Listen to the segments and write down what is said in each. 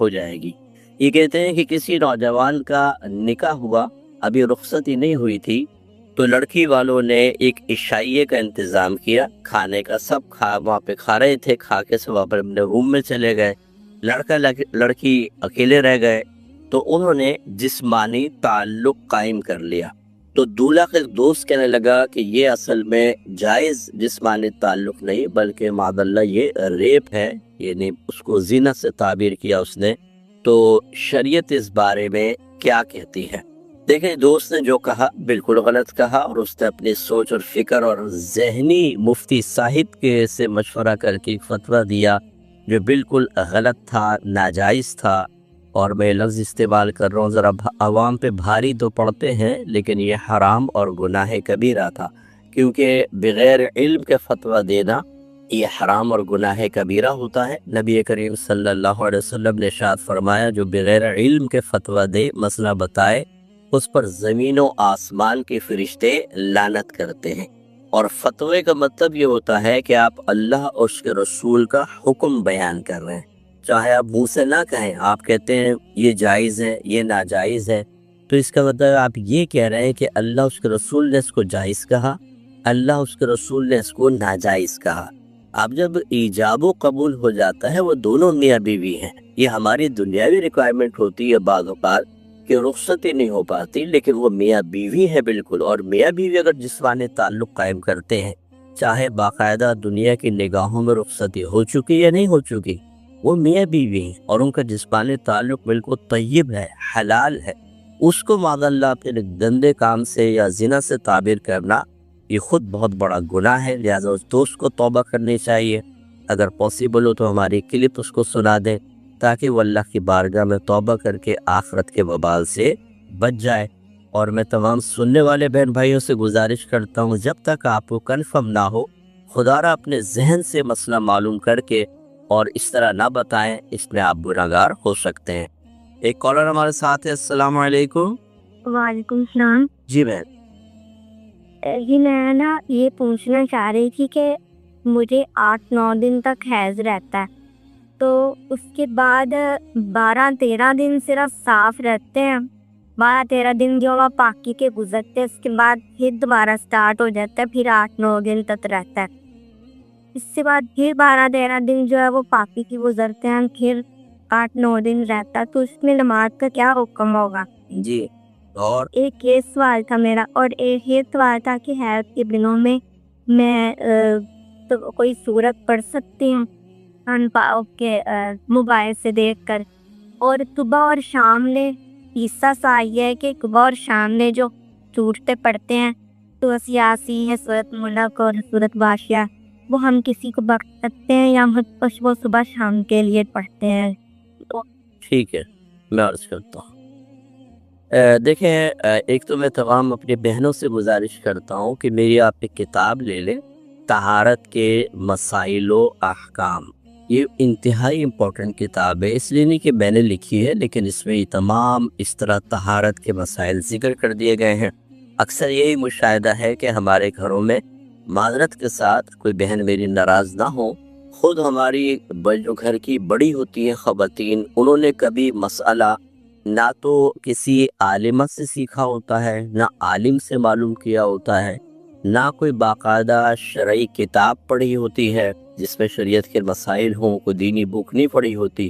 ہو جائے گی۔ یہ کہتے ہیں کہ کسی نوجوان کا نکاح ہوا، ابھی رخصتی نہیں ہوئی تھی، تو لڑکی والوں نے ایک عشائیے کا انتظام کیا، کھانے کا، سب وہاں پہ کھا رہے تھے، کھا کے سب اپنے روم میں چلے گئے، لڑکی اکیلے رہ گئے، تو انہوں نے جسمانی تعلق قائم کر لیا۔ تو دولہا کے دوست کہنے لگا کہ یہ اصل میں جائز جسمانی تعلق نہیں بلکہ معاذاللہ یہ ریپ ہے، یعنی اس کو زنا سے تعبیر کیا اس نے۔ تو شریعت اس بارے میں کیا کہتی ہے؟ دیکھیں، دوست نے جو کہا بالکل غلط کہا، اور اس نے اپنی سوچ اور فکر اور ذہنی مفتی صاحب کے سے مشورہ کر کے فتویٰ دیا جو بالکل غلط تھا، ناجائز تھا۔ اور میں لفظ استعمال کر رہا ہوں، ذرا عوام پہ بھاری تو پڑتے ہیں لیکن یہ حرام اور گناہ کبیرہ تھا، کیونکہ بغیر علم کے فتویٰ دینا یہ حرام اور گناہ کبیرہ ہوتا ہے۔ نبی کریم صلی اللہ علیہ وسلم نے ارشاد فرمایا، جو بغیر علم کے فتویٰ دے، مسئلہ بتائے، اس پر زمین و آسمان کے فرشتے لعنت کرتے ہیں۔ اور فتوے کا مطلب یہ ہوتا ہے کہ آپ اللہ اور اس کے رسول کا حکم بیان کر رہے ہیں، چاہے آپ منہ سے نہ کہیں، آپ کہتے ہیں یہ جائز ہے، یہ ناجائز ہے، تو اس کا مطلب آپ یہ کہہ رہے ہیں کہ اللہ اس کے رسول نے اس کو جائز کہا، اللہ اس کے رسول نے اس کو ناجائز کہا۔ اب جب ایجاب و قبول ہو جاتا ہے، وہ دونوں میاں بیوی ہیں، یہ ہماری دنیاوی ریکوائرمنٹ ہوتی ہے بعض اوقات کہ رخصتی نہیں ہو پاتی، لیکن وہ میاں بیوی ہے بالکل، اور میاں بیوی اگر جسمانی تعلق قائم کرتے ہیں، چاہے باقاعدہ دنیا کی نگاہوں میں رخصتی ہو چکی یا نہیں ہو چکی، وہ میاں بیوی ہیں اور ان کا جسمانی تعلق بالکل طیب ہے، حلال ہے، اس کو معاذاللہ اپنے گندے کام سے یا زنا سے تعبیر کرنا یہ خود بہت بڑا گناہ ہے۔ لہذا اس دوست کو توبہ کرنی چاہیے، اگر پاسبل ہو تو ہماری کلپ اس کو سنا دیں تاکہ وہ اللہ کی بارگاہ میں توبہ کر کے آخرت کے وبال سے بچ جائے۔ اور میں تمام سننے والے بہن بھائیوں سے گزارش کرتا ہوں، جب تک آپ کو کنفرم نہ ہو، خدا را اپنے ذہن سے مسئلہ معلوم کر کے اور اس طرح نہ بتائیں، اس میں آپ گناہگار ہو سکتے ہیں۔ ایک کالر ہمارے ساتھ ہے۔ السلام علیکم۔ وعلیکم السلام۔ جی بہن، جی میں نا یہ پوچھنا چاہ رہی تھی کہ مجھے 8-9 دن تک حیض رہتا ہے، تو اس کے بعد 12-13 دن صرف صاف رہتے ہیں، 12-13 دن جو پاکی کے گزرتے ہیں، اس کے بعد پھر دوبارہ سٹارٹ ہو جاتا ہے، پھر 8-9 دن تک رہتا ہے، اس کے بعد پھر 12-13 دن جو ہے وہ پاکی کے گزرتے ہیں، پھر 8-9 دن رہتا ہے، تو اس میں نماز کا کیا حکم ہوگا؟ جی، اور ایک یہ سوال تھا میرا، اور ایک یہ سوال تھا کہ حیض کے دنوں میں تو کوئی سورت پڑھ سکتی ہوں کے موبائل سے دیکھ کر، اور صبح اور شام نے حصہ سائی ہے کہ صبح اور شام نے جو سورتیں پڑھتے ہیں سورت یاسین یا سورت ملک اور سورت غاشیہ، وہ ہم کسی کو بخش سکتے ہیں یا وہ صبح شام کے لیے پڑھتے ہیں؟ ٹھیک ہے، میں عرض کرتا ہوں۔ دیکھیں، ایک تو میں تمام اپنی بہنوں سے گزارش کرتا ہوں کہ میری آپ ایک کتاب لے لیں، طہارت کے مسائل و احکام۔ یہ انتہائی امپورٹنٹ کتاب ہے، اس لیے نہیں کہ میں نے لکھی ہے، لیکن اس میں تمام اس طرح طہارت کے مسائل ذکر کر دیے گئے ہیں۔ اکثر یہی مشاہدہ ہے کہ ہمارے گھروں میں، معذرت کے ساتھ کوئی بہن میری ناراض نہ ہو، خود ہماری جو گھر کی بڑی ہوتی ہیں خواتین، انہوں نے کبھی مسئلہ نہ تو کسی عالمہ سے سیکھا ہوتا ہے، نہ عالم سے معلوم کیا ہوتا ہے، نہ کوئی باقاعدہ شرعی کتاب پڑھی ہوتی ہے جس میں شریعت کے مسائل ہوں، کوئی دینی بک نہیں پڑھی ہوتی،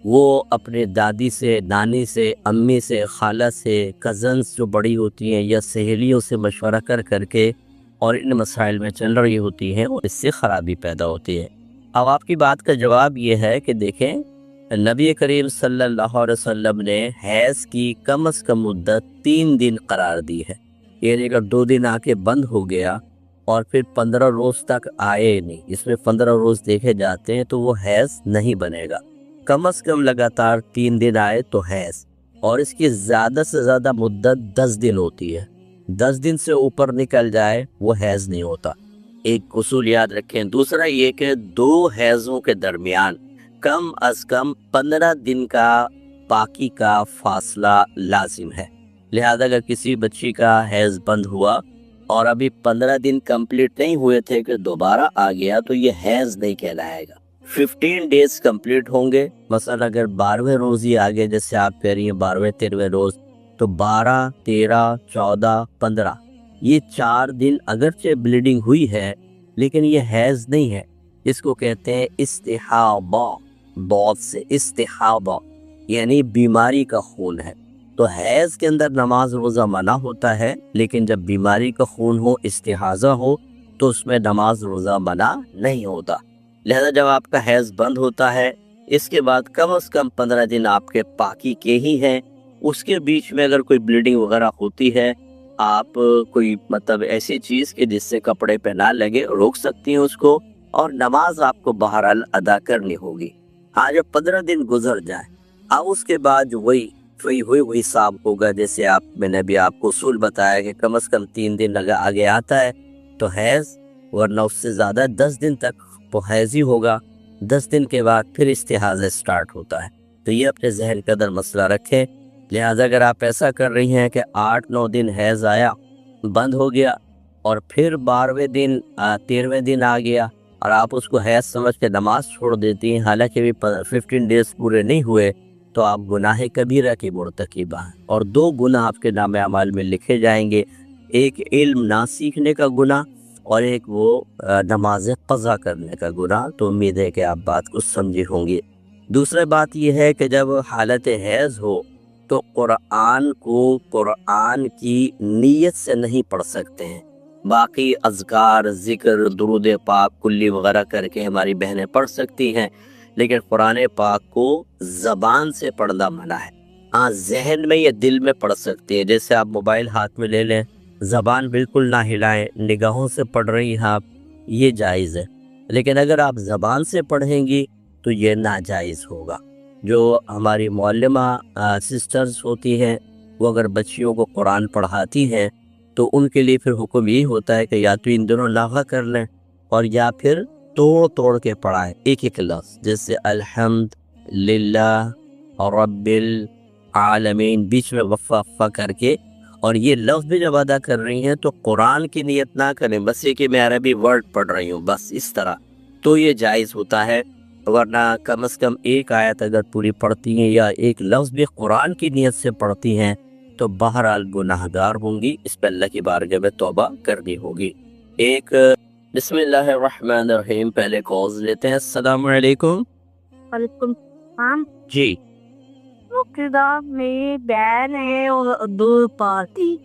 وہ اپنے دادی سے، نانی سے، امی سے، خالہ سے، کزنز جو بڑی ہوتی ہیں یا سہیلیوں سے مشورہ کر کے اور ان مسائل میں چل رہی ہوتی ہیں، اور اس سے خرابی پیدا ہوتی ہے۔ اب آپ کی بات کا جواب یہ ہے کہ دیکھیں، نبی کریم صلی اللہ علیہ وسلم نے حیض کی کم از کم مدت 3 دن قرار دی ہے، یعنی اگر 2 دن آ کے بند ہو گیا اور پھر 15 روز تک آئے نہیں، اس میں 15 روز دیکھے جاتے ہیں، تو وہ حیض نہیں بنے گا۔ کم از کم لگاتار 3 دن آئے تو حیض، اور اس کی زیادہ سے زیادہ مدت 10 دن ہوتی ہے، 10 دن سے اوپر نکل جائے وہ حیض نہیں ہوتا۔ ایک اصول یاد رکھیں۔ دوسرا یہ کہ 2 حیضوں کے درمیان کم از کم 15 دن کا پاکی کا فاصلہ لازم ہے، لہذا اگر کسی بچی کا حیض بند ہوا اور ابھی 15 دن کمپلیٹ نہیں ہوئے تھے کہ دوبارہ آ گیا، تو یہ حیض نہیں کہلائے گا، 15 ڈیز کمپلیٹ ہوں گے. مثلا اگر 12ویں روز ہی آگے جیسے آپ کہہ رہی ہیں 12ویں 13ویں روز، تو 12 13 14 15 یہ 4 دن اگرچہ بلیڈنگ ہوئی ہے لیکن یہ حیض نہیں ہے. اس کو کہتے ہیں استحاضہ، ضاد سے استحاضہ یعنی بیماری کا خون ہے. تو حیض کے اندر نماز روزہ منع ہوتا ہے، لیکن جب بیماری کا خون ہو، استحاضہ ہو، تو اس میں نماز روزہ منع نہیں ہوتا. لہذا جب آپ کا حیض بند ہوتا ہے، اس کے بعد کم از کم 15 دن آپ کے پاکی کے ہی ہیں. اس کے بیچ میں اگر کوئی بلیڈنگ وغیرہ ہوتی ہے، آپ کوئی مطلب ایسی چیز کے جس سے کپڑے پہ نہ لگے روک سکتی ہیں اس کو، اور نماز آپ کو بہرحال ادا کرنی ہوگی. ہاں جب 15 دن گزر جائیں، اب اس کے بعد جو وہی حساب ہوگا. جیسے میں نے بھی آپ کو اصول بتایا کہ کم از کم 3 دن آگے آتا ہے تو حیض، ورنہ اس سے زیادہ 10 دن تک وہ حیض ہی ہوگا. 10 دن کے بعد پھر استحاضہ سٹارٹ ہوتا ہے. تو یہ اپنے ذہن کے اندر مسئلہ رکھیں. لہٰذا اگر آپ ایسا کر رہی ہیں کہ 8-9 دن حیض آیا، بند ہو گیا، اور پھر 12ویں دن 13ویں دن آ گیا اور آپ اس کو حیض سمجھ کے نماز چھوڑ دیتی ہیں، حالانکہ بھی 15 ڈیز پورے نہیں ہوئے، تو آپ گناہ کبیرہ کی مرتکبہ ہیں، اور 2 گناہ آپ کے نام اعمال میں لکھے جائیں گے. ایک علم نہ سیکھنے کا گناہ، اور ایک وہ نماز قضا کرنے کا گناہ. تو امید ہے کہ آپ بات کو سمجھی ہوں گی. دوسری بات یہ ہے کہ جب حالت حیض ہو تو قرآن کی نیت سے نہیں پڑھ سکتے ہیں. باقی اذکار، ذکر، درود پاک کلی وغیرہ کر کے ہماری بہنیں پڑھ سکتی ہیں، لیکن قرآن پاک کو زبان سے پڑھنا منع ہے. ہاں ذہن میں یا دل میں پڑھ سکتے ہیں. جیسے آپ موبائل ہاتھ میں لے لیں، زبان بالکل نہ ہلائیں، نگاہوں سے پڑھ رہی ہیں آپ، یہ جائز ہے. لیکن اگر آپ زبان سے پڑھیں گی تو یہ ناجائز ہوگا. جو ہماری معلمہ سسٹرز ہوتی ہیں، وہ اگر بچیوں کو قرآن پڑھاتی ہیں تو ان کے لیے پھر حکم یہی ہوتا ہے کہ یا تو ان دونوں لاغا کر لیں، اور یا پھر توڑ کے پڑھائیں ایک ایک لفظ. جیسے الحمد للہ رب العالمین بیچ میں وقفہ کر کے، اور یہ لفظ بھی جب ادا کر رہی ہیں تو قرآن کی نیت نہ کریں، بس یہ کہ میں عربی ورڈ پڑھ رہی ہوں بس اس طرح، تو یہ جائز ہوتا ہے. ورنہ کم از کم ایک آیت اگر پوری پڑھتی ہیں یا ایک لفظ بھی قرآن کی نیت سے پڑھتی ہیں تو بہرحال گناہ گار ہوں گی. اس پہ اللہ کی بارگاہ میں توبہ کرنی ہوگی. ایک بسم اللہ الرحمن الرحیم پہلے کالز لیتے ہیں. السلام علیکم. وعلیکم السلام. جی کتاب میری بہن ہے اور 2 پارٹی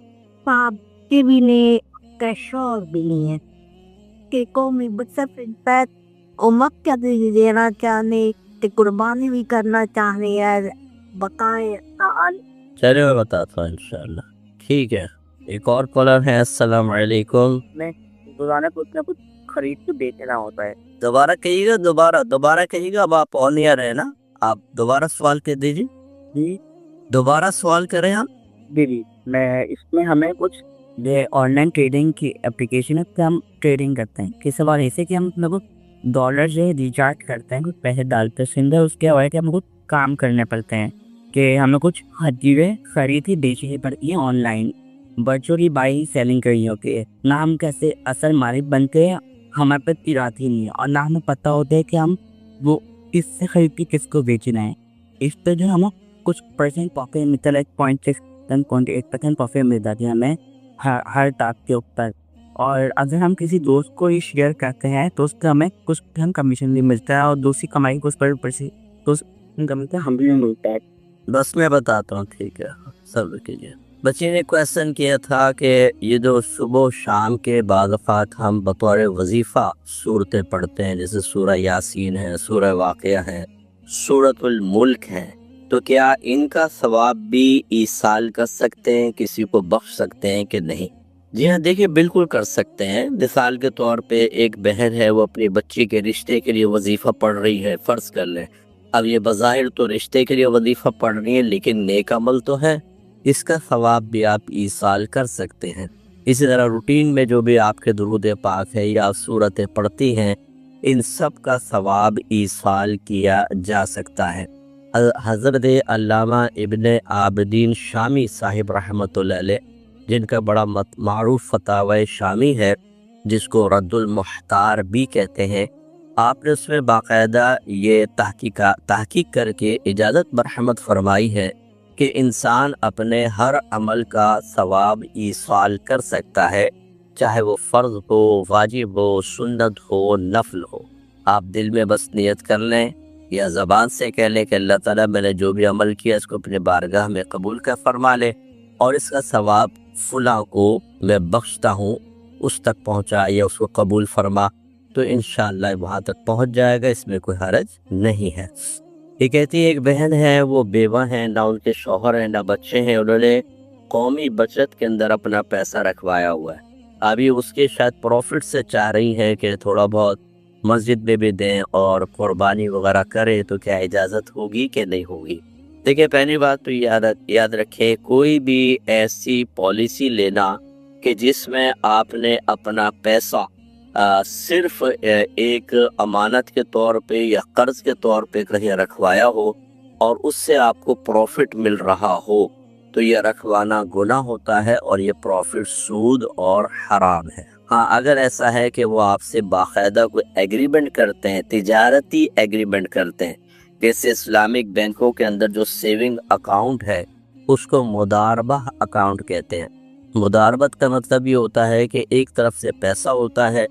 پاپ کے بھی نے کشور بھی نہیں ہے کہ قومی بچہ پہ امت کیا دینا چاہنے کہ قربانی بھی کرنا چاہنے ہے، بتائیں. چلے میں بتاتا ہوں انشاءاللہ. ٹھیک ہے، ایک اور کالر ہے. السلام علیکم. میں روزانہ کچھ نہ کچھ خرید کے بیچنا ہوتا ہے. دوبارہ کہیے گا، دوبارہ کہیے گا. اب آپ آن ایئر ہیں نا، آپ دوبارہ سوال کر دیجیے. جی دوبارہ سوال کریں آپ. جی میں اس میں ہمیں کچھ آن لائن ٹریڈنگ کی اپلیکیشن ہے کہ ہم ٹریڈنگ کرتے ہیں. کس سوال ایسے کہ ہم ڈالر جو ہے ریچارج کرتے ہیں، کچھ پیسے ڈالتے ہیں سندر، اس کے بعد کہ ہم کچھ کام کرنے پڑتے ہیں کہ ہمیں کچھ چیزیں خریدی بیچنی پڑتی ہیں online. Virtually buy selling کرنی ہوتی ہے. نہ ہم کیسے اصل مالک بنتے ہیں، ہمارے پہ تجارت ہی نہیں ہے، اور نہ ہمیں پتہ ہوتا ہے کہ ہم وہ کس سے خرید کے کس کو بیچنا ہے. اس پہ جو ہمیں کچھ پرسینٹ پروفٹ ملتا ہے، 0.6-0.8% پروفٹ مل جاتی ہے ہمیں ہر ٹاسک کے اوپر. اور اگر ہم کسی دوست کو ہی شیئر کرتے ہیں تو اس کا ہمیں کچھ کمیشن بھی ملتا ہے، اور دوسری کمائی کو اس پر ہم بھی ملتا ہے. بس میں بتاتا ہوں. ٹھیک ہے، صبر کیجیے. بچے نے کویسچن کیا تھا کہ یہ جو صبح و شام کے بعض اوقات ہم بطور وظیفہ صورتیں پڑھتے ہیں، جیسے سورہ یاسین ہے، سورہ واقعہ ہے، سورۃ الملک ہے، تو کیا ان کا ثواب بھی ایصال کر سکتے ہیں، کسی کو بخش سکتے ہیں کہ نہیں؟ جی ہاں، دیکھیے بالکل کر سکتے ہیں. مثال کے طور پہ ایک بہن ہے، وہ اپنی بچی کے رشتے کے لیے وظیفہ پڑھ رہی ہے، فرض کر لیں. اب یہ بظاہر تو رشتے کے لیے وظیفہ پڑھ رہی ہے، لیکن نیک عمل تو ہے، اس کا ثواب بھی آپ ایصال کر سکتے ہیں. اسی طرح روٹین میں جو بھی آپ کے درود پاک ہے یا صورتیں پڑھتی ہیں، ان سب کا ثواب ایصال کیا جا سکتا ہے. حضرت علامہ ابن عابدین شامی صاحب رحمۃ اللہ علیہ، جن کا بڑا معروف فتاوی شامی ہے، جس کو رد المحتار بھی کہتے ہیں، آپ نے اس میں باقاعدہ یہ تحقیق کر کے اجازت مرحمت فرمائی ہے کہ انسان اپنے ہر عمل کا ثواب ایصال کر سکتا ہے، چاہے وہ فرض ہو، واجب ہو، سنت ہو، نفل ہو۔ آپ دل میں بس نیت کر لیں یا زبان سے کہہ لیں کہ اللہ تعالیٰ میں نے جو بھی عمل کیا اس کو اپنے بارگاہ میں قبول کر فرما لے، اور اس کا ثواب فلاں کو میں بخشتا ہوں، اس تک پہنچا یا اس کو قبول فرما، تو انشاءاللہ وہاں تک پہنچ جائے گا، اس میں کوئی حرج نہیں ہے۔ یہ کہتی ہے ایک بہن ہے، وہ بیوہ ہیں، نہ ان کے شوہر ہیں نہ بچے ہیں، انہوں نے قومی بچت کے اندر اپنا پیسہ رکھوایا ہوا ہے، ابھی اس کے شاید پروفٹ سے چاہ رہی ہیں کہ تھوڑا بہت مسجد میں بھی دیں اور قربانی وغیرہ کریں، تو کیا اجازت ہوگی کہ نہیں ہوگی؟ دیکھیں، پہلی بات تو یاد رکھیں، کوئی بھی ایسی پالیسی لینا کہ جس میں آپ نے اپنا پیسہ صرف ایک امانت کے طور پہ یا قرض کے طور پہ کہیں رکھوایا ہو اور اس سے آپ کو پروفٹ مل رہا ہو، تو یہ رکھوانا گناہ ہوتا ہے اور یہ پروفٹ سود اور حرام ہے۔ ہاں، اگر ایسا ہے کہ وہ آپ سے باقاعدہ کوئی ایگریمنٹ کرتے ہیں، تجارتی ایگریمنٹ کرتے ہیں، جیسے اسلامک بینکوں کے اندر جو سیونگ اکاؤنٹ ہے اس کو مضاربہ اکاؤنٹ کہتے ہیں۔ مضاربت کا مطلب یہ ہوتا ہے کہ ایک طرف سے پیسہ ہوتا ہے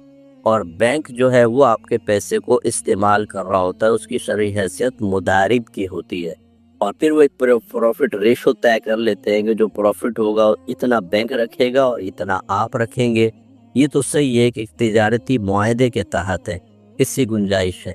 اور بینک جو ہے وہ آپ کے پیسے کو استعمال کر رہا ہوتا ہے، اس کی شرعی حیثیت مضارب کی ہوتی ہے، اور پھر وہ ایک پروفٹ ریشو طے کر لیتے ہیں کہ جو پروفٹ ہوگا اتنا بینک رکھے گا اور اتنا آپ رکھیں گے۔ یہ تو صحیح ہے کہ تجارتی معاہدے کے تحت ہے، اس کی گنجائش ہے،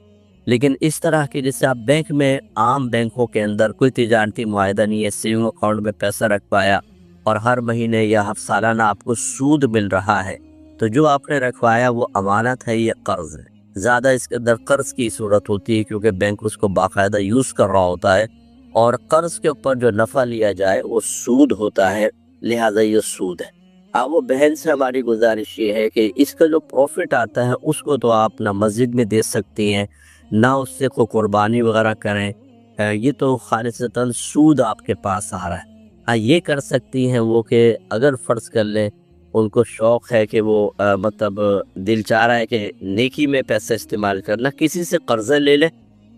لیکن اس طرح کی جیسے آپ بینک میں، عام بینکوں کے اندر کوئی تجارتی معاہدہ نہیں ہے، سیونگ اکاؤنٹ میں پیسہ رکھ پایا اور ہر مہینے یا سالانہ آپ کو سود مل رہا ہے، تو جو آپ نے رکھوایا وہ امانت ہے، یہ قرض ہے۔ زیادہ اس کے اندر قرض کی صورت ہوتی ہے کیونکہ بینک اس کو باقاعدہ یوز کر رہا ہوتا ہے، اور قرض کے اوپر جو نفع لیا جائے وہ سود ہوتا ہے، لہذا یہ سود ہے۔ اب وہ بہن سے ہماری گزارش یہ ہے کہ اس کا جو پروفٹ آتا ہے اس کو تو آپ نہ مسجد میں دے سکتی ہیں، نہ اس سے کوئی قربانی وغیرہ کریں، یہ تو خالصتاً سود آپ کے پاس آ رہا ہے۔ ہاں، یہ کر سکتی ہیں وہ کہ اگر فرض کر لیں ان کو شوق ہے کہ وہ مطلب دل چاہ رہا ہے کہ نیکی میں پیسہ استعمال کرنا، کسی سے قرضہ لے لیں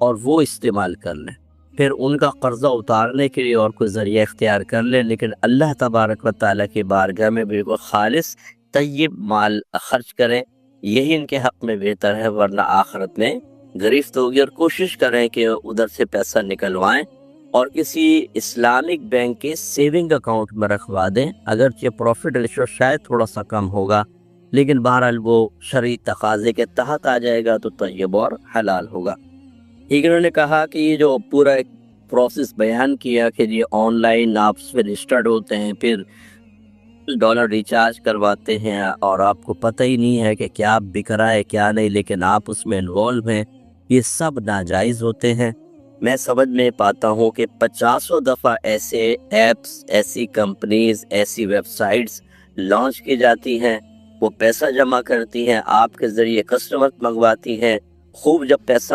اور وہ استعمال کر لیں، پھر ان کا قرضہ اتارنے کے لیے اور کوئی ذریعہ اختیار کر لیں، لیکن اللہ تبارک و تعالیٰ کی بارگاہ میں بالکل خالص طیب مال خرچ کریں، یہی ان کے حق میں بہتر ہے، ورنہ آخرت میں گرفت ہوگی۔ اور کوشش کریں کہ ادھر سے پیسہ نکلوائیں اور کسی اسلامک بینک کے سیونگ اکاؤنٹ میں رکھوا دیں، اگرچہ پروفٹ ریشو شاید تھوڑا سا کم ہوگا، لیکن بہرحال وہ شرعی تقاضے کے تحت آ جائے گا تو طیب اور حلال ہوگا۔ ایک انہوں نے کہا کہ یہ جو پورا ایک پروسیس بیان کیا کہ یہ آن لائن آپ سے رجسٹرڈ ہوتے ہیں، پھر ڈالر ریچارج کرواتے ہیں اور آپ کو پتہ ہی نہیں ہے کہ کیا بک رہا ہے کیا نہیں، لیکن آپ اس میں انوالو ہیں، یہ سب ناجائز ہوتے ہیں۔ میں سمجھ میں پاتا ہوں کہ 50 دفعہ ایسے ایپس، ایسی کمپنیز، ایسی ویب سائٹس لانچ کی جاتی ہیں، وہ پیسہ جمع کرتی ہیں، آپ کے ذریعے کسٹمر منگواتی ہیں، خوب جب پیسہ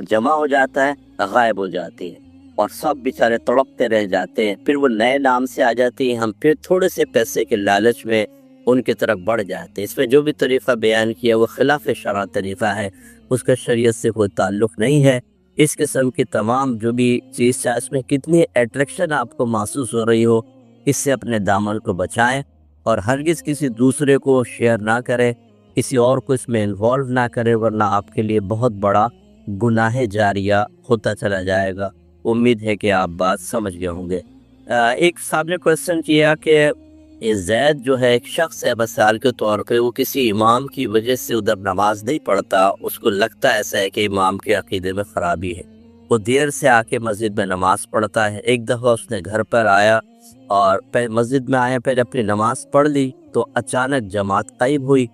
جمع ہو جاتا ہے غائب ہو جاتی ہیں اور سب بیچارے تڑپتے رہ جاتے ہیں، پھر وہ نئے نام سے آ جاتی ہیں، ہم پھر تھوڑے سے پیسے کے لالچ میں ان کی طرف بڑھ جاتے ہیں۔ اس میں جو بھی طریقہ بیان کیا وہ خلاف شرع طریقہ ہے، اس کا شریعت سے کوئی تعلق نہیں ہے۔ اس قسم کی تمام جو بھی چیز ہے، اس میں کتنی اٹریکشن آپ کو محسوس ہو رہی ہو، اس سے اپنے دامن کو بچائیں اور ہرگز کسی دوسرے کو شیئر نہ کریں، کسی اور کو اس میں انوالو نہ کریں، ورنہ آپ کے لیے بہت بڑا گناہ جاریہ ہوتا چلا جائے گا۔ امید ہے کہ آپ بات سمجھ گئے ہوں گے۔ ایک صاحب نے کویسچن کیا کہ زید جو ہے ایک شخص ہے، مثال کے طور پہ وہ کسی امام کی وجہ سے ادھر نماز نہیں پڑھتا، اس کو لگتا ایسا ہے کہ امام کے عقیدے میں خرابی ہے، وہ دیر سے آ کے مسجد میں نماز پڑھتا ہے۔ ایک دفعہ اس نے گھر پر آیا اور مسجد میں آیا، پہلے اپنی نماز پڑھ لی تو اچانک جماعت غائب ہوئی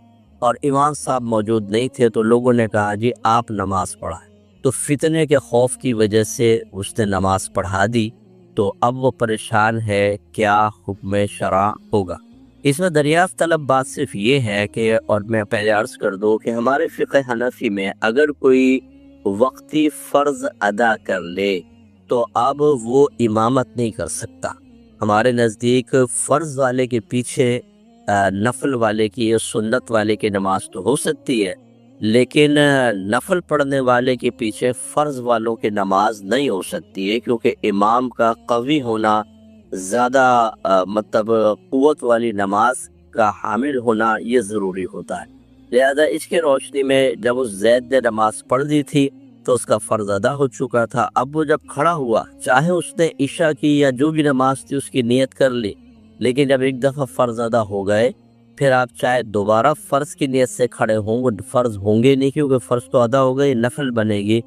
اور امام صاحب موجود نہیں تھے، تو لوگوں نے کہا جی آپ نماز پڑھائیں، تو فتنے کے خوف کی وجہ سے اس نے نماز پڑھا دی، تو اب وہ پریشان ہے، کیا حکم شرع ہوگا؟ اس میں دریافت طلب بات صرف یہ ہے کہ، اور میں پہلے عرض کر دوں کہ ہمارے فقہ حنفی میں اگر کوئی وقتی فرض ادا کر لے تو اب وہ امامت نہیں کر سکتا۔ ہمارے نزدیک فرض والے کے پیچھے نفل والے کی یا سنت والے کی نماز تو ہو سکتی ہے، لیکن نفل پڑھنے والے کے پیچھے فرض والوں کی نماز نہیں ہو سکتی ہے، کیونکہ امام کا قوی ہونا، زیادہ مطلب قوت والی نماز کا حامل ہونا یہ ضروری ہوتا ہے۔ لہذا اس کے روشنی میں جب اس زید نے نماز پڑھ دی تھی تو اس کا فرض ادا ہو چکا تھا۔ اب وہ جب کھڑا ہوا، چاہے اس نے عشاء کی یا جو بھی نماز تھی اس کی نیت کر لی، لیکن جب ایک دفعہ فرض ادا ہو گئے، پھر آپ چاہے دوبارہ فرض کی نیت سے کھڑے ہوں، وہ فرض ہوں گے نہیں، کیونکہ فرض تو ادا ہو گئے، نفل بنے گی،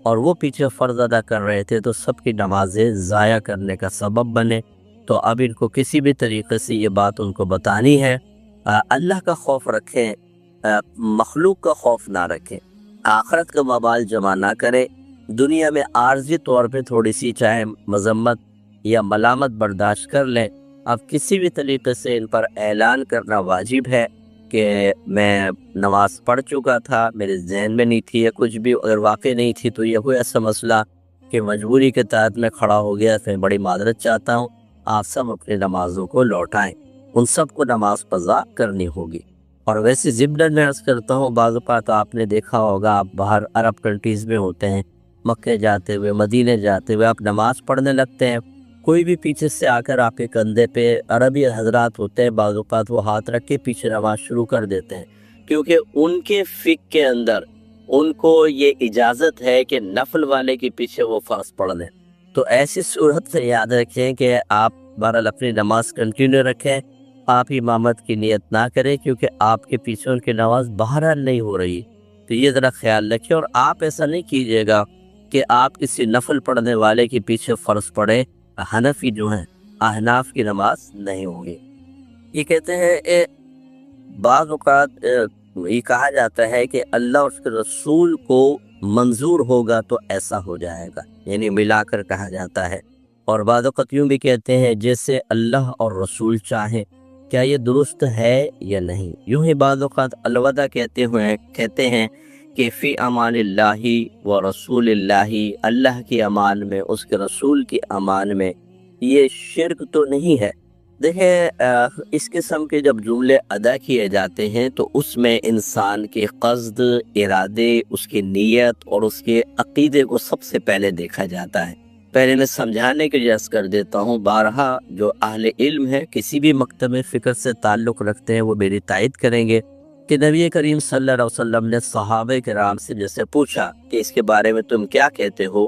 اور وہ پیچھے فرض ادا کر رہے تھے تو سب کی نمازیں ضائع کرنے کا سبب بنے۔ تو اب ان کو کسی بھی طریقے سے یہ بات ان کو بتانی ہے، اللہ کا خوف رکھیں، مخلوق کا خوف نہ رکھیں، آخرت کا وبال جمع نہ کریں، دنیا میں عارضی طور پہ تھوڑی سی چاہے مذمت یا ملامت برداشت کر لیں، اب کسی بھی طریقے سے ان پر اعلان کرنا واجب ہے کہ میں نماز پڑھ چکا تھا، میرے ذہن میں نہیں تھی یا کچھ بھی، اگر واقع نہیں تھی تو یہ کوئی ایسا مسئلہ کہ مجبوری کے تحت میں کھڑا ہو گیا، میں بڑی معذرت چاہتا ہوں، آپ سب اپنی نمازوں کو لوٹائیں، ان سب کو نماز قضا کرنی ہوگی۔ اور ویسے ضمن میں عرض کرتا ہوں، بعض اوقات آپ نے دیکھا ہوگا، آپ باہر عرب کنٹریز میں ہوتے ہیں، مکے جاتے ہوئے، مدینے جاتے ہوئے آپ نماز پڑھنے لگتے ہیں، کوئی بھی پیچھے سے آ کر آپ کے کندھے پہ، عربی حضرات ہوتے ہیں، بعض اوقات وہ ہاتھ رکھ کے پیچھے نماز شروع کر دیتے ہیں، کیونکہ ان کے فقہ کے اندر ان کو یہ اجازت ہے کہ نفل والے کے پیچھے وہ فرض پڑھ لیں۔ تو ایسی صورت سے یاد رکھیں کہ آپ بہرحال اپنی نماز کنٹینیو رکھیں، آپ امامت کی نیت نہ کریں، کیونکہ آپ کے پیچھے ان کی نماز بہرحال نہیں ہو رہی، تو یہ ذرا خیال رکھیں۔ اور آپ ایسا نہیں کیجیے گا کہ آپ کسی نفل پڑھنے والے کے پیچھے فرض پڑھیں، حنفی جو ہیں، احناف کی نماز نہیں ہوگی۔ یہ کہتے ہیں بعض اوقات یہ کہا جاتا ہے کہ اللہ اور اس کے رسول کو منظور ہوگا تو ایسا ہو جائے گا، یعنی ملا کر کہا جاتا ہے، اور بعض اوقات یوں بھی کہتے ہیں جیسے اللہ اور رسول چاہیں، کیا یہ درست ہے یا نہیں؟ یوں ہی بعض اوقات الوداع کہتے ہیں کہ فی امان اللہ و رسول اللہ، اللہ کی امان میں، اس کے رسول کی امان میں، یہ شرک تو نہیں ہے۔ دیکھیں اس قسم کے جب جملے ادا کیے جاتے ہیں تو اس میں انسان کے قصد، ارادے، اس کی نیت اور اس کے عقیدے کو سب سے پہلے دیکھا جاتا ہے۔ پہلے میں سمجھانے کے لیے عرض کر دیتا ہوں، بارہا جو اہل علم ہے، کسی بھی مکتب فکر سے تعلق رکھتے ہیں، وہ میری تائید کریں گے کہ نبی کریم صلی اللہ علیہ وسلم نے صحابہ کرام سے جیسے پوچھا کہ اس کے بارے میں تم کیا کہتے ہو،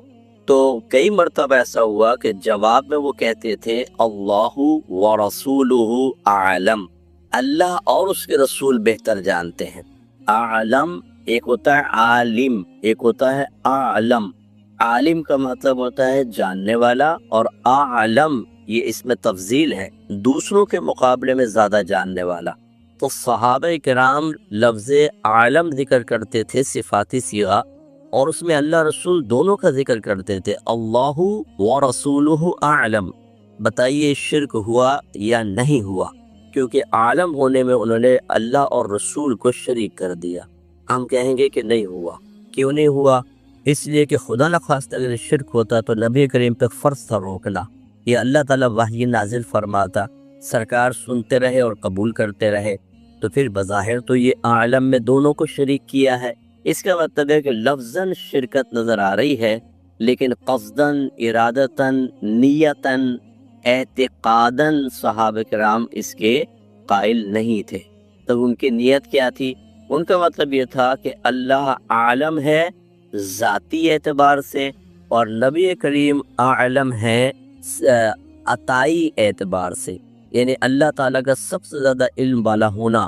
تو کئی مرتبہ ایسا ہوا کہ جواب میں وہ کہتے تھے اللہ ورسولہ اعلم، اللہ اور اس کے رسول بہتر جانتے ہیں۔ اعلم ایک ہوتا ہے عالم، ایک ہوتا ہے اعلم۔ عالم کا مطلب ہوتا ہے جاننے والا، اور اعلم یہ اس میں تفضیل ہے، دوسروں کے مقابلے میں زیادہ جاننے والا۔ تو صحابہ کرام لفظ عالم ذکر کرتے تھے صفاتی صیغہ، اور اس میں اللہ رسول دونوں کا ذکر کرتے تھے، اللہ ورسولہ اعلم۔ بتائیے شرک ہوا یا نہیں ہوا؟ کیونکہ عالم ہونے میں انہوں نے اللہ اور رسول کو شریک کر دیا۔ ہم کہیں گے کہ نہیں ہوا۔ کیوں نہیں ہوا؟ اس لیے کہ خدا نخواستہ اگر شرک ہوتا تو نبی کریم پہ فرض تھا روکنا، یہ اللہ تعالیٰ وحی نازل فرماتا، سرکار سنتے رہے اور قبول کرتے رہے، تو پھر بظاہر تو یہ عالم میں دونوں کو شریک کیا ہے۔ اس کا مطلب ہے کہ لفظاً شرکت نظر آ رہی ہے، لیکن قصداً، ارادتاً، نیتاً، اعتقاداً صحابہ کرام اس کے قائل نہیں تھے۔ تو ان کی نیت کیا تھی؟ ان کا مطلب یہ تھا کہ اللہ عالم ہے ذاتی اعتبار سے، اور نبی کریم عالم ہے عطائی اعتبار سے، یعنی اللہ تعالیٰ کا سب سے زیادہ علم والا ہونا،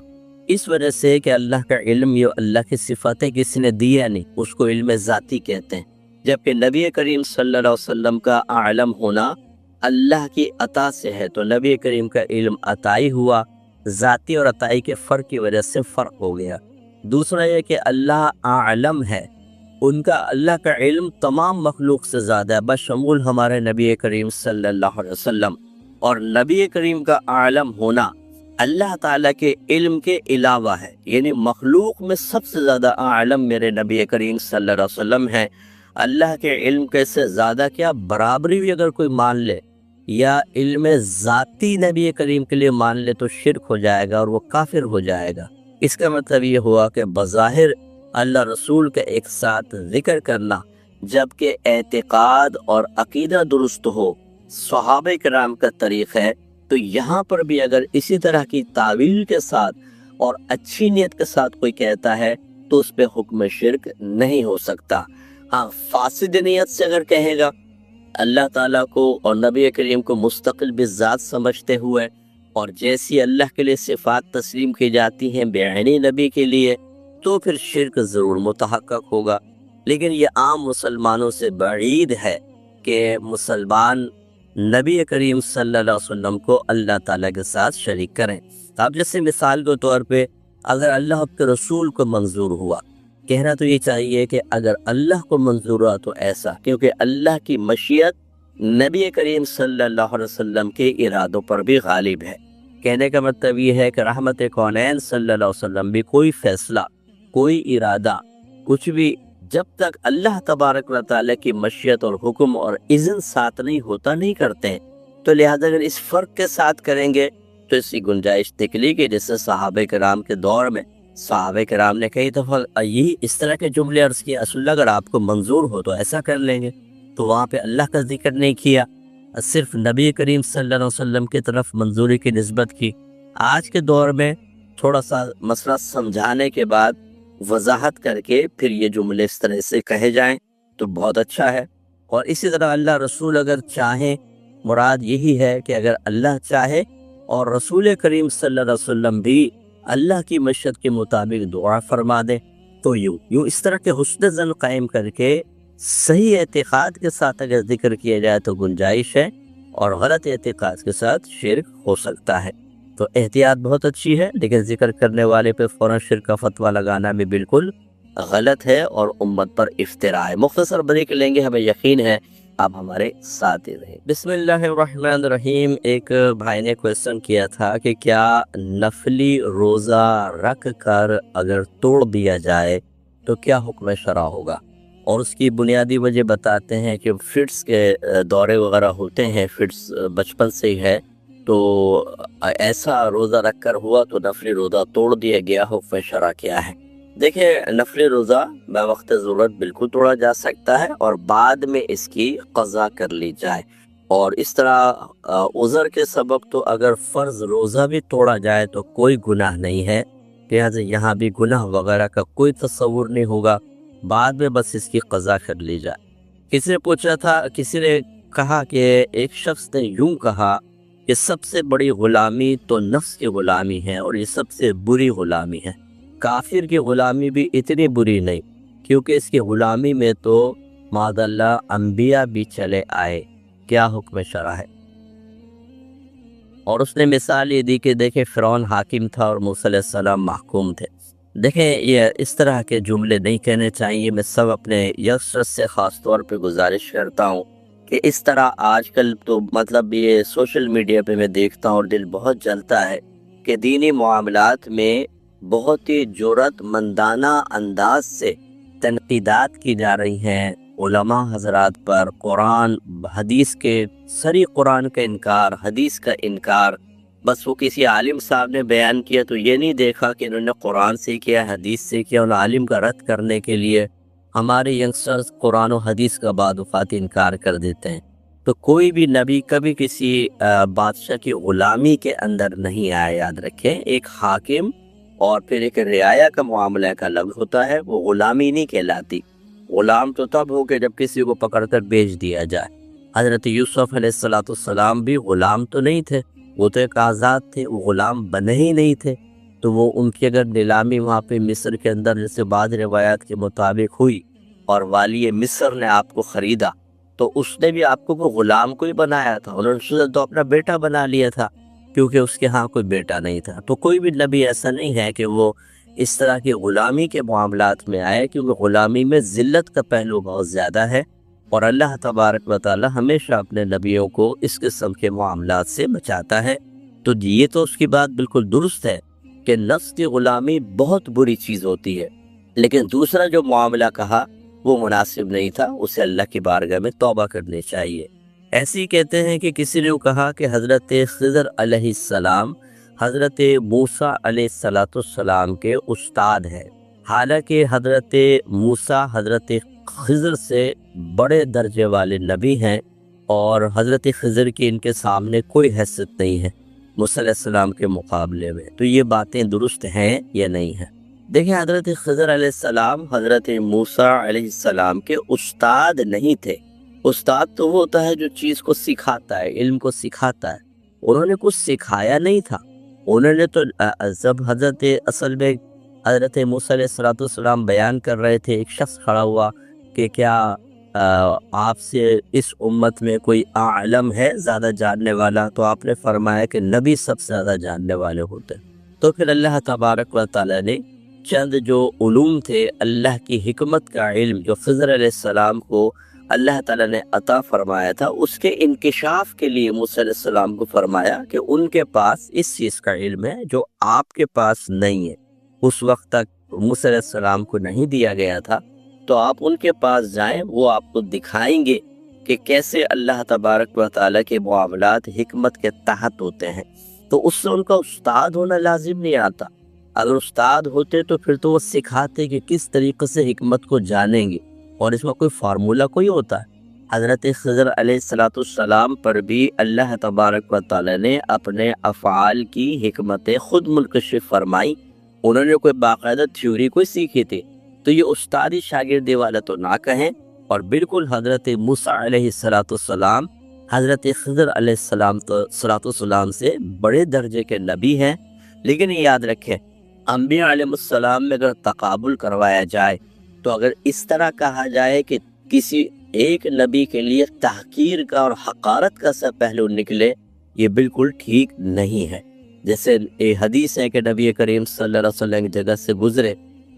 اس وجہ سے کہ اللہ کا علم یہ اللہ کی صفتیں کسی نے دیا نہیں، اس کو علم ذاتی کہتے ہیں، جبکہ نبی کریم صلی اللہ علیہ وسلم کا عالم ہونا اللہ کی عطا سے ہے، تو نبی کریم کا علم عطائی ہوا، ذاتی اور عطائی کے فرق کی وجہ سے فرق ہو گیا۔ دوسرا یہ کہ اللہ عالم ہے، ان کا اللہ کا علم تمام مخلوق سے زیادہ ہے، بشمول ہمارے نبی کریم صلی اللہ علیہ وسلم، اور نبی کریم کا عالم ہونا اللہ تعالیٰ کے علم کے علاوہ ہے، یعنی مخلوق میں سب سے زیادہ عالم میرے نبی کریم صلی اللہ علیہ وسلم ہے۔ اللہ کے علم کے سے زیادہ کیا برابری بھی اگر کوئی مان لے یا علم ذاتی نبی کریم کے لیے مان لے تو شرک ہو جائے گا اور وہ کافر ہو جائے گا۔ اس کا مطلب یہ ہوا کہ بظاہر اللہ رسول کا ایک ساتھ ذکر کرنا، جبکہ اعتقاد اور عقیدہ درست ہو، صحابہ کرام کا طریق ہے، تو یہاں پر بھی اگر اسی طرح کی تعویل کے ساتھ اور اچھی نیت کے ساتھ کوئی کہتا ہے تو اس پہ حکم شرک نہیں ہو سکتا۔ ہاں، فاسد نیت سے اگر کہے گا، اللہ تعالیٰ کو اور نبی کریم کو مستقل بذات سمجھتے ہوئے، اور جیسی اللہ کے لیے صفات تسلیم کی جاتی ہیں بعینی نبی کے لیے، تو پھر شرک ضرور متحقق ہوگا۔ لیکن یہ عام مسلمانوں سے بعید ہے کہ مسلمان نبی کریم صلی اللہ علیہ وسلم کو اللہ تعالیٰ کے ساتھ شریک کریں۔ اب جیسے مثال کے طور پہ اگر اللہ کے رسول کو منظور ہوا، کہنا تو یہ چاہیے کہ اگر اللہ کو منظور ہوا تو ایسا، کیونکہ اللہ کی مشیت نبی کریم صلی اللہ علیہ وسلم کے ارادوں پر بھی غالب ہے۔ کہنے کا مطلب یہ ہے کہ رحمت کونین صلی اللہ علیہ وسلم بھی کوئی فیصلہ، کوئی ارادہ، کچھ بھی جب تک اللہ تبارک و تعالیٰ کی مشیت اور حکم اور اذن ساتھ نہیں ہوتا نہیں کرتے ہیں۔ تو لہذا اگر اس فرق کے ساتھ کریں گے تو اس کی گنجائش نکلی کہ جیسے صحابہ کرام کے دور میں صحابہ کرام نے کئی دفعہ یہی اس طرح کے جملے عرض کیے، اصل اگر آپ کو منظور ہو تو ایسا کر لیں گے، تو وہاں پہ اللہ کا ذکر نہیں کیا، صرف نبی کریم صلی اللہ علیہ وسلم کی طرف منظوری کی نسبت کی۔ آج کے دور میں تھوڑا سا مسئلہ سمجھانے کے بعد وضاحت کر کے پھر یہ جملے اس طرح سے کہے جائیں تو بہت اچھا ہے۔ اور اسی طرح اللہ رسول اگر چاہیں، مراد یہی ہے کہ اگر اللہ چاہے اور رسول کریم صلی اللہ علیہ وسلم بھی اللہ کی مشیت کے مطابق دعا فرما دے تو یوں اس طرح کے حسن ظن قائم کر کے صحیح اعتقاد کے ساتھ اگر ذکر کیا جائے تو گنجائش ہے، اور غلط اعتقاد کے ساتھ شرک ہو سکتا ہے۔ تو احتیاط بہت اچھی ہے، لیکن ذکر کرنے والے پہ فوراً شرک کا فتویٰ لگانا بھی بالکل غلط ہے اور امت پر افتراء ہے۔ مختصر بریک لیں گے، ہمیں یقین ہے آپ ہمارے ساتھ ہی رہیں۔ بسم اللہ الرحمن الرحیم۔ ایک بھائی نے کویسچن کیا تھا کہ کیا نفلی روزہ رکھ کر اگر توڑ دیا جائے تو کیا حکم شرع ہوگا، اور اس کی بنیادی وجہ بتاتے ہیں کہ فٹس کے دورے وغیرہ ہوتے ہیں، فٹس بچپن سے ہی ہے، تو ایسا روزہ رکھ کر ہوا تو نفلی روزہ توڑ دیا گیا، حکم شرع کیا ہے؟ دیکھیں، نفلی روزہ بوقت ضرورت بالکل توڑا جا سکتا ہے اور بعد میں اس کی قضا کر لی جائے، اور اس طرح عذر کے سبب تو اگر فرض روزہ بھی توڑا جائے تو کوئی گناہ نہیں ہے، لہٰذا یہاں بھی گناہ وغیرہ کا کوئی تصور نہیں ہوگا، بعد میں بس اس کی قضا کر لی جائے۔ کسی نے پوچھا تھا، کسی نے کہا کہ ایک شخص نے یوں کہا کہ سب سے بڑی غلامی تو نفس کی غلامی ہے اور یہ سب سے بری غلامی ہے، کافر کی غلامی بھی اتنی بری نہیں، کیونکہ اس کی غلامی میں تو معاذ اللہ انبیاء بھی چلے آئے، کیا حکم شرع ہے؟ اور اس نے مثال یہ دی کہ دیکھیں فرعون حاکم تھا اور موسیٰ علیہ السلام محکوم تھے۔ دیکھیں، یہ اس طرح کے جملے نہیں کہنے چاہیے۔ میں سب اپنے یکسر سے خاص طور پہ گزارش کرتا ہوں کہ اس طرح آج کل تو مطلب یہ سوشل میڈیا پہ میں دیکھتا ہوں اور دل بہت جلتا ہے کہ دینی معاملات میں بہت ہی جرأت مندانہ انداز سے تنقیدات کی جا رہی ہیں علماء حضرات پر، قرآن حدیث کے صریح قرآن کا انکار، حدیث کا انکار۔ بس وہ کسی عالم صاحب نے بیان کیا تو یہ نہیں دیکھا کہ انہوں نے قرآن سے کیا، حدیث سے کیا، ان عالم کا رد کرنے کے لیے ہمارے ینگسٹرز قرآن و حدیث کا بعد وفات انکار کر دیتے ہیں۔ تو کوئی بھی نبی کبھی کسی بادشاہ کی غلامی کے اندر نہیں آیا، یاد رکھیں۔ ایک حاکم اور پھر ایک رعایا کا معاملہ کا الگ ہوتا ہے، وہ غلامی نہیں کہلاتی۔ غلام تو تب ہو کہ جب کسی کو پکڑ کر بیچ دیا جائے۔ حضرت یوسف علیہ السلام بھی غلام تو نہیں تھے، وہ تو ایک آزاد تھے، وہ غلام بنے ہی نہیں تھے، تو وہ ان کی اگر نیلامی وہاں پہ مصر کے اندر جیسے بعض روایات کے مطابق ہوئی اور والی مصر نے آپ کو خریدا تو اس نے بھی آپ کو کوئی غلام کو ہی بنایا تھا، انہوں نے تو اپنا بیٹا بنا لیا تھا کیونکہ اس کے ہاں کوئی بیٹا نہیں تھا۔ تو کوئی بھی نبی ایسا نہیں ہے کہ وہ اس طرح کی غلامی کے معاملات میں آئے، کیونکہ غلامی میں ذلت کا پہلو بہت زیادہ ہے، اور اللہ تبارک و تعالی ہمیشہ اپنے نبیوں کو اس قسم کے معاملات سے بچاتا ہے۔ تو یہ تو اس کی بات بالکل درست ہے کہ نفس کی غلامی بہت بری چیز ہوتی ہے، لیکن دوسرا جو معاملہ کہا وہ مناسب نہیں تھا، اسے اللہ کی بارگاہ میں توبہ کرنی چاہیے۔ ایسے ہی کہتے ہیں کہ کسی نے کہا کہ حضرت خضر علیہ السلام حضرت موسیٰ علیہ السلام کے استاد ہیں، حالانکہ حضرت موسیٰ حضرت خضر سے بڑے درجے والے نبی ہیں، اور حضرت خضر کی ان کے سامنے کوئی حیثیت نہیں ہے موسیٰ علیہ السلام کے مقابلے میں۔ تو یہ باتیں درست ہیں یا نہیں ہیں؟ دیکھیں، حضرت خضر علیہ السلام حضرت موسیٰ علیہ السلام کے استاد نہیں تھے۔ استاد تو وہ ہوتا ہے جو چیز کو سکھاتا ہے، علم کو سکھاتا ہے۔ انہوں نے کچھ سکھایا نہیں تھا، انہوں نے تو جب اصل میں حضرت موسیٰ علیہ السلام بیان کر رہے تھے، ایک شخص کھڑا ہوا کہ کیا آپ سے اس امت میں کوئی عالم ہے زیادہ جاننے والا؟ تو آپ نے فرمایا کہ نبی سب سے زیادہ جاننے والے ہوتے ہیں۔ تو پھر اللہ تبارک و تعالیٰ نے چند جو علوم تھے، اللہ کی حکمت کا علم جو خضر علیہ السلام کو اللہ تعالیٰ نے عطا فرمایا تھا، اس کے انکشاف کے لیے موسیٰ علیہ السلام کو فرمایا کہ ان کے پاس اس چیز کا علم ہے جو آپ کے پاس نہیں ہے۔ اس وقت تک موسیٰ علیہ السلام کو نہیں دیا گیا تھا، تو آپ ان کے پاس جائیں، وہ آپ کو دکھائیں گے کہ کیسے اللہ تبارک و تعالیٰ کے معاملات حکمت کے تحت ہوتے ہیں۔ تو اس سے ان کا استاد ہونا لازم نہیں آتا۔ اگر استاد ہوتے تو پھر تو وہ سکھاتے کہ کس طریقے سے حکمت کو جانیں گے، اور اس میں کوئی فارمولہ کوئی ہوتا ہے۔ حضرت خضر علیہ السلام پر بھی اللہ تبارک و تعالیٰ نے اپنے افعال کی حکمتیں خود منکشف فرمائی۔ انہوں نے کوئی باقاعدہ تھیوری کوئی سیکھی تھی، تو یہ استادی شاگردی والا تو نہ کہیں۔ اور بالکل حضرت موسیٰ علیہ السلام حضرت خضر علیہ السلام سے بڑے درجے کے نبی ہیں۔ لیکن یہ یاد رکھیں، انبیاء علیہ السلام میں اگر تقابل کروایا جائے، تو اگر اس طرح کہا جائے کہ کسی ایک نبی کے لیے تحقیر کا اور حقارت کا سا پہلو نکلے، یہ بالکل ٹھیک نہیں ہے۔ جیسے یہ حدیث ہے کہ نبی کریم صلی اللہ علیہ وسلم کی جگہ سے گزرے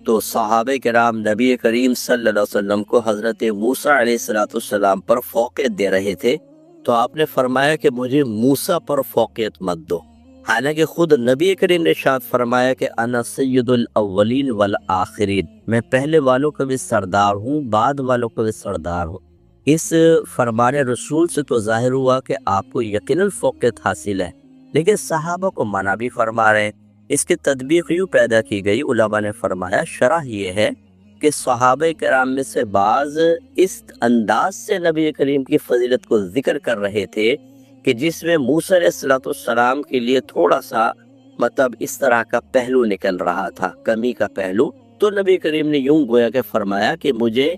تو صحابہ کرام نبی کریم صلی اللہ علیہ وسلم کو حضرت موسیٰ علیہ السلام پر فوقیت دے رہے تھے، تو آپ نے فرمایا کہ مجھے موسیٰ پر فوقیت مت دو۔ حالانکہ خود نبی کریم نے ارشاد فرمایا کہ انا سید الاولین والآخرین، میں پہلے والوں کا بھی سردار ہوں، بعد والوں کا بھی سردار ہوں۔ اس فرمان رسول سے تو ظاہر ہوا کہ آپ کو یقیناً فوقیت حاصل ہے، لیکن صحابہ کو منع بھی فرما رہے ہیں۔ اس کی تطبیق یوں پیدا کی گئی، علماء نے فرمایا شرح یہ ہے کہ صحابہ کرام میں سے بعض اس انداز سے نبی کریم کی فضیلت کو ذکر کر رہے تھے کہ جس میں موسیٰ علیہ السلام کے لیے تھوڑا سا اس طرح کا پہلو نکل رہا تھا، کمی کا پہلو۔ تو نبی کریم نے یوں گویا کہ فرمایا کہ مجھے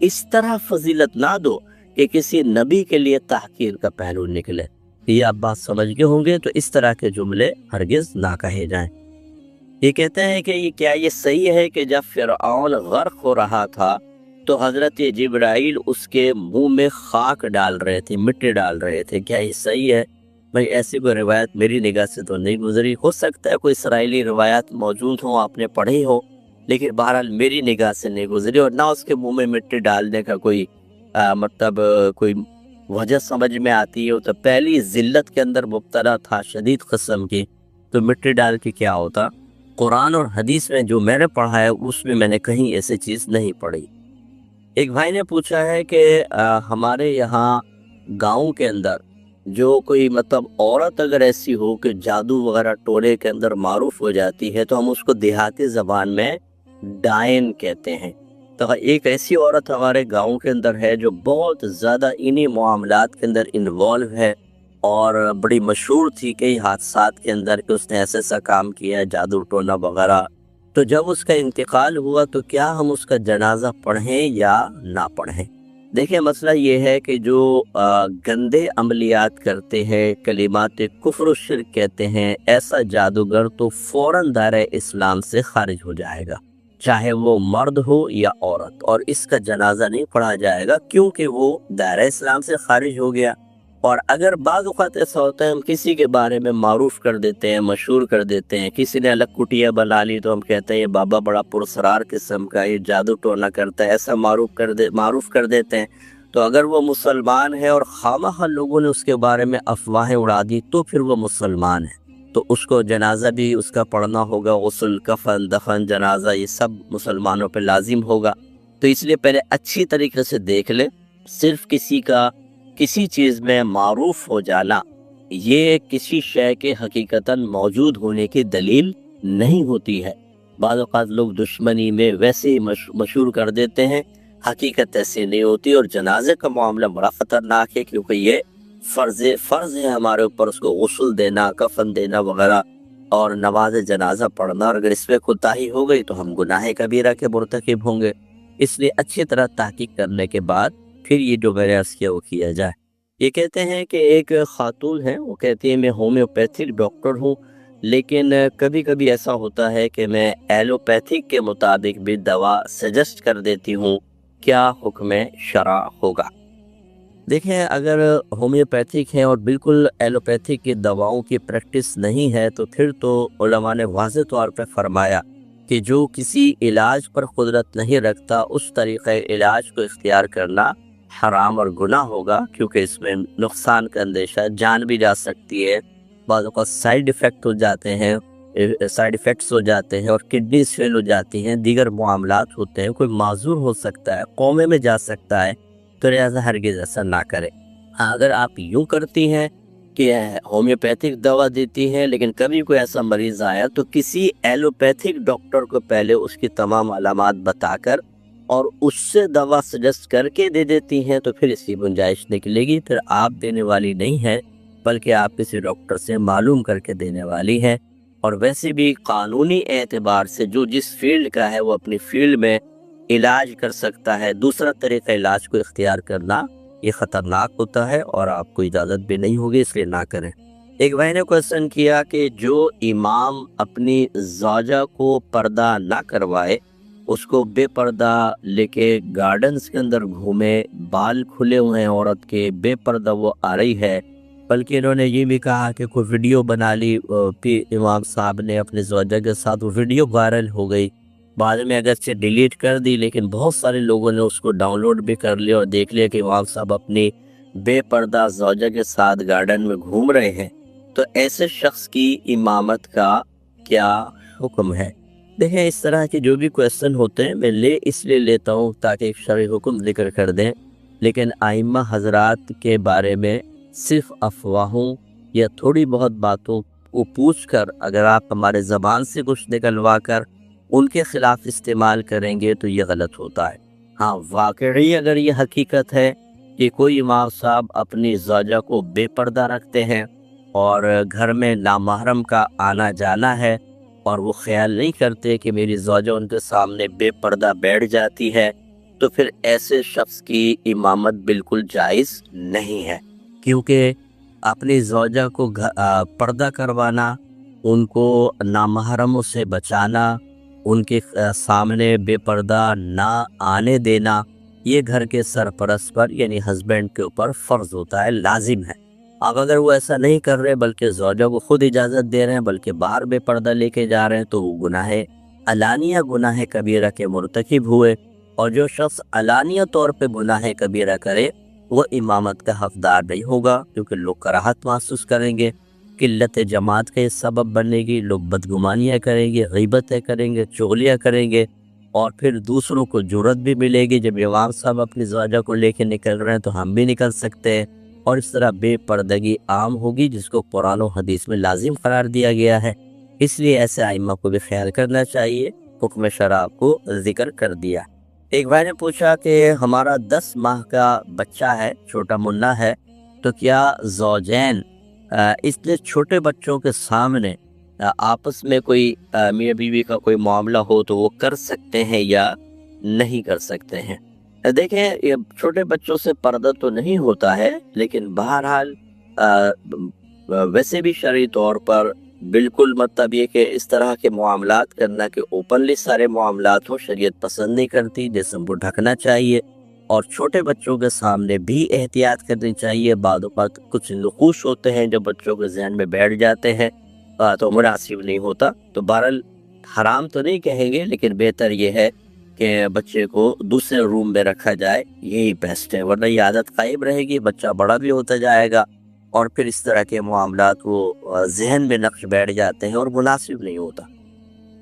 اس طرح فضیلت نہ دو کہ کسی نبی کے لیے تحقیر کا پہلو نکلے۔ یہ آپ بات سمجھ گئے ہوں گے، تو اس طرح کے جملے ہرگز نہ کہے جائیں۔ یہ کہتے ہیں کہ کیا یہ صحیح ہے کہ جب فرعون غرق ہو رہا تھا تو حضرت جبرائیل اس کے منہ میں خاک ڈال رہے تھے، مٹی ڈال رہے تھے، کیا یہ صحیح ہے؟ بھائی ایسی کوئی روایت میری نگاہ سے تو نہیں گزری، ہو سکتا ہے کوئی اسرائیلی روایات موجود ہوں، آپ نے پڑھی ہو، لیکن بہرحال میری نگاہ سے نہیں گزری، اور نہ اس کے منہ میں مٹی ڈالنے کا کوئی کوئی وجہ سمجھ میں آتی ہے۔ تو پہلی ذلت کے اندر مبتلا تھا شدید قسم کی، تو مٹی ڈال کے کیا ہوتا؟ قرآن اور حدیث میں جو میں نے پڑھا ہے اس میں میں نے کہیں ایسی چیز نہیں پڑھی۔ ایک بھائی نے پوچھا ہے کہ ہمارے یہاں گاؤں کے اندر جو کوئی عورت اگر ایسی ہو کہ جادو وغیرہ ٹولے کے اندر معروف ہو جاتی ہے، تو ہم اس کو دیہاتی زبان میں ڈائن کہتے ہیں۔ تو ایک ایسی عورت ہمارے گاؤں کے اندر ہے جو بہت زیادہ انہی معاملات کے اندر انوالو ہے، اور بڑی مشہور تھی کئی حادثات کے اندر کہ اس نے ایسا ایسا کام کیا، جادو ٹونا وغیرہ۔ تو جب اس کا انتقال ہوا تو کیا ہم اس کا جنازہ پڑھیں یا نہ پڑھیں؟ دیکھیں، مسئلہ یہ ہے کہ جو گندے عملیات کرتے ہیں، کلمات کفر و شرک کہتے ہیں، ایسا جادوگر تو فوراً دائرہ اسلام سے خارج ہو جائے گا، چاہے وہ مرد ہو یا عورت، اور اس کا جنازہ نہیں پڑھا جائے گا کیونکہ وہ دائرہ اسلام سے خارج ہو گیا۔ اور اگر بعض اوقات ایسا ہوتا ہے ہم کسی کے بارے میں معروف کر دیتے ہیں، مشہور کر دیتے ہیں، کسی نے الگ کٹیا بنا لی تو ہم کہتے ہیں یہ بابا بڑا پرسرار قسم کا، یہ جادو ٹونا کرتا ہے، ایسا معروف کر دیتے ہیں۔ تو اگر وہ مسلمان ہے اور خواہ لوگوں نے اس کے بارے میں افواہیں اڑا دی تو پھر وہ مسلمان ہے، تو اس کو جنازہ بھی اس کا پڑھنا ہوگا، غسل، کفن، دفن، جنازہ، یہ سب مسلمانوں پہ لازم ہوگا۔ تو اس لیے پہلے اچھی طریقے سے دیکھ لیں، صرف کسی چیز میں معروف ہو جانا یہ کسی شے کے حقیقتاً موجود ہونے کی دلیل نہیں ہوتی ہے۔ بعض اوقات لوگ دشمنی میں ویسے ہی مشہور کر دیتے ہیں، حقیقت ایسی نہیں ہوتی، اور جنازے کا معاملہ بڑا خطرناک ہے، کیونکہ یہ فرض ہے ہمارے اوپر اس کو غسل دینا، کفن دینا وغیرہ، اور نماز جنازہ پڑھنا، اور اگر اس میں کوتاہی ہو گئی تو ہم گناہ کبیرہ کے مرتکب ہوں گے۔ اس لیے اچھی طرح تحقیق کرنے کے بعد پھر یہ جو میں نے عرض کیا وہ کیا جائے۔ یہ کہتے ہیں کہ ایک خاتون ہے، وہ کہتی ہے میں ہومیوپیتھک ڈاکٹر ہوں، لیکن کبھی کبھی ایسا ہوتا ہے کہ میں ایلوپیتھک کے مطابق بھی دوا سجیسٹ کر دیتی ہوں، کیا حکم شرع ہوگا؟ دیکھیں، اگر ہومیوپیتھک ہے اور بالکل ایلوپیتھک کی دواؤں کی پریکٹس نہیں ہے تو پھر تو علماء نے واضح طور پہ فرمایا کہ جو کسی علاج پر قدرت نہیں رکھتا اس طریقہ علاج کو اختیار کرنا حرام اور گناہ ہوگا، کیونکہ اس میں نقصان کا اندیشہ ہے، جان بھی جا سکتی ہے، بعض اوقات سائیڈ ایفیکٹ ہو جاتے ہیں، سائیڈ ایفیکٹس ہو جاتے ہیں، اور کڈنیز فیل ہو جاتی ہیں، دیگر معاملات ہوتے ہیں، کوئی معذور ہو سکتا ہے، کومے میں جا سکتا ہے، تو لہٰذا ہرگز ایسا نہ کرے۔ ہاں، اگر آپ یوں کرتی ہیں کہ ہومیوپیتھک دوا دیتی ہیں لیکن کبھی کوئی ایسا مریض آیا تو کسی ایلوپیتھک ڈاکٹر کو پہلے اس کی تمام علامات بتا کر اور اس سے دوا سجیسٹ کر کے دے دیتی ہیں تو پھر اس کی گنجائش نکلے گی، پھر آپ دینے والی نہیں ہے بلکہ آپ کسی ڈاکٹر سے معلوم کر کے دینے والی ہے۔ اور ویسے بھی قانونی اعتبار سے جو جس فیلڈ کا ہے وہ اپنی فیلڈ میں علاج کر سکتا ہے، دوسرا طریقہ علاج کو اختیار کرنا یہ خطرناک ہوتا ہے اور آپ کو اجازت بھی نہیں ہوگی، اس لیے نہ کریں۔ ایک بھائی نے کوشچن کیا کہ جو امام اپنی زوجہ کو پردہ نہ کروائے، اس کو بے پردہ لے کے گارڈنز کے اندر گھومے، بال کھلے ہوئے ہیں عورت کے، بے پردہ وہ آ رہی ہے، بلکہ انہوں نے یہ بھی کہا کہ کوئی ویڈیو بنا لی امام صاحب نے اپنے زوجہ کے ساتھ، وہ ویڈیو وائرل ہو گئی، بعد میں اگرچہ ڈیلیٹ کر دی لیکن بہت سارے لوگوں نے اس کو ڈاؤن لوڈ بھی کر لیا اور دیکھ لیا کہ امام صاحب اپنی بے پردہ زوجہ کے ساتھ گارڈن میں گھوم رہے ہیں، تو ایسے شخص کی امامت کا کیا حکم ہے؟ دیکھیں، اس طرح کے جو بھی کویسچن ہوتے ہیں میں اس لیے لیتا ہوں تاکہ ایک شرعی حکم ذکر کر دیں، لیکن ائمہ حضرات کے بارے میں صرف افواہوں یا تھوڑی بہت باتوں کو پوچھ کر اگر آپ ہمارے زبان سے کچھ نکلوا کر ان کے خلاف استعمال کریں گے تو یہ غلط ہوتا ہے۔ ہاں، واقعی اگر یہ حقیقت ہے کہ کوئی امام صاحب اپنی زوجہ کو بے پردہ رکھتے ہیں اور گھر میں نامحرم کا آنا جانا ہے اور وہ خیال نہیں کرتے کہ میری زوجہ ان کے سامنے بے پردہ بیٹھ جاتی ہے، تو پھر ایسے شخص کی امامت بالکل جائز نہیں ہے، کیونکہ اپنی زوجہ کو پردہ کروانا، ان کو نامحرموں سے بچانا، ان کے سامنے بے پردہ نہ آنے دینا، یہ گھر کے سرپرست پر یعنی ہسبینڈ کے اوپر فرض ہوتا ہے، لازم ہے۔ اب اگر وہ ایسا نہیں کر رہے بلکہ زوجہ کو خود اجازت دے رہے ہیں بلکہ باہر بے پردہ لے کے جا رہے ہیں تو وہ گناہ علانیہ، گناہ کبیرہ کے مرتکب ہوئے، اور جو شخص علانیہ طور پہ گناہ کبیرہ کرے وہ امامت کا حقدار نہیں ہوگا، کیونکہ لوگ کراہت محسوس کریں گے، قلت جماعت کا یہ سبب بنے گی، لوگ بدگمانیاں کریں گے، غیبتیں کریں گے، چغلیاں کریں گے، اور پھر دوسروں کو جرأت بھی ملے گی جب امام صاحب اپنی زوجہ کو لے کے نکل رہے ہیں تو ہم بھی نکل سکتے ہیں، اور اس طرح بے پردگی عام ہوگی جس کو قرآن و حدیث میں لازم قرار دیا گیا ہے۔ اس لیے ایسے ائمہ کو بھی خیال کرنا چاہیے، حکم شرع کو ذکر کر دیا۔ ایک بھائی نے پوچھا کہ ہمارا 10 ماہ کا بچہ ہے، چھوٹا منا ہے، تو کیا زوجین اس لیے چھوٹے بچوں کے سامنے آپس میں کوئی میاں بیوی کا کوئی معاملہ ہو تو وہ کر سکتے ہیں یا نہیں کر سکتے ہیں؟ دیکھیں، یہ چھوٹے بچوں سے پردہ تو نہیں ہوتا ہے، لیکن بہرحال ویسے بھی شرعی طور پر بالکل مطلب یہ کہ اس طرح کے معاملات کرنا کہ اوپنلی سارے معاملات ہو، شریعت پسند نہیں کرتی، جسم کو ڈھکنا چاہیے، اور چھوٹے بچوں کے سامنے بھی احتیاط کرنی چاہیے۔ بعض اوقات کچھ نقوش ہوتے ہیں جو بچوں کے ذہن میں بیٹھ جاتے ہیں تو مناسب نہیں ہوتا، تو بہرحال حرام تو نہیں کہیں گے لیکن بہتر یہ ہے کہ بچے کو دوسرے روم میں رکھا جائے، یہی بیسٹ ہے، ورنہ یہ عادت قائم رہے گی، بچہ بڑا بھی ہوتا جائے گا اور پھر اس طرح کے معاملات وہ ذہن میں نقش بیٹھ جاتے ہیں اور مناسب نہیں ہوتا۔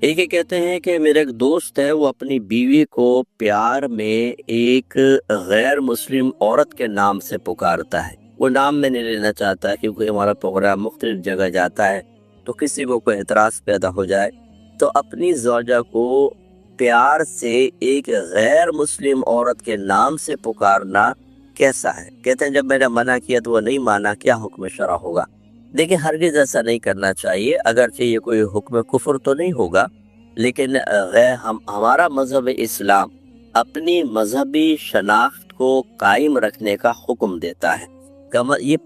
ایک یہ کہتے ہیں کہ میرا ایک دوست ہے، وہ اپنی بیوی کو پیار میں ایک غیر مسلم عورت کے نام سے پکارتا ہے، وہ نام میں نہیں لینا چاہتا کیونکہ ہمارا پروگرام مختلف جگہ جاتا ہے تو کسی کو کوئی اعتراض پیدا ہو جائے، تو اپنی زوجہ کو پیار سے ایک غیر مسلم عورت کے نام سے پکارنا کیسا ہے؟ کہتے ہیں جب میں نے منع کیا تو وہ نہیں مانا، کیا حکم شرع ہوگا؟ دیکھیں ہرگز ایسا نہیں کرنا چاہیے، اگرچہ یہ کوئی حکم کفر تو نہیں ہوگا، لیکن ہمارا مذہب اسلام اپنی مذہبی شناخت کو قائم رکھنے کا حکم دیتا ہے۔ یہ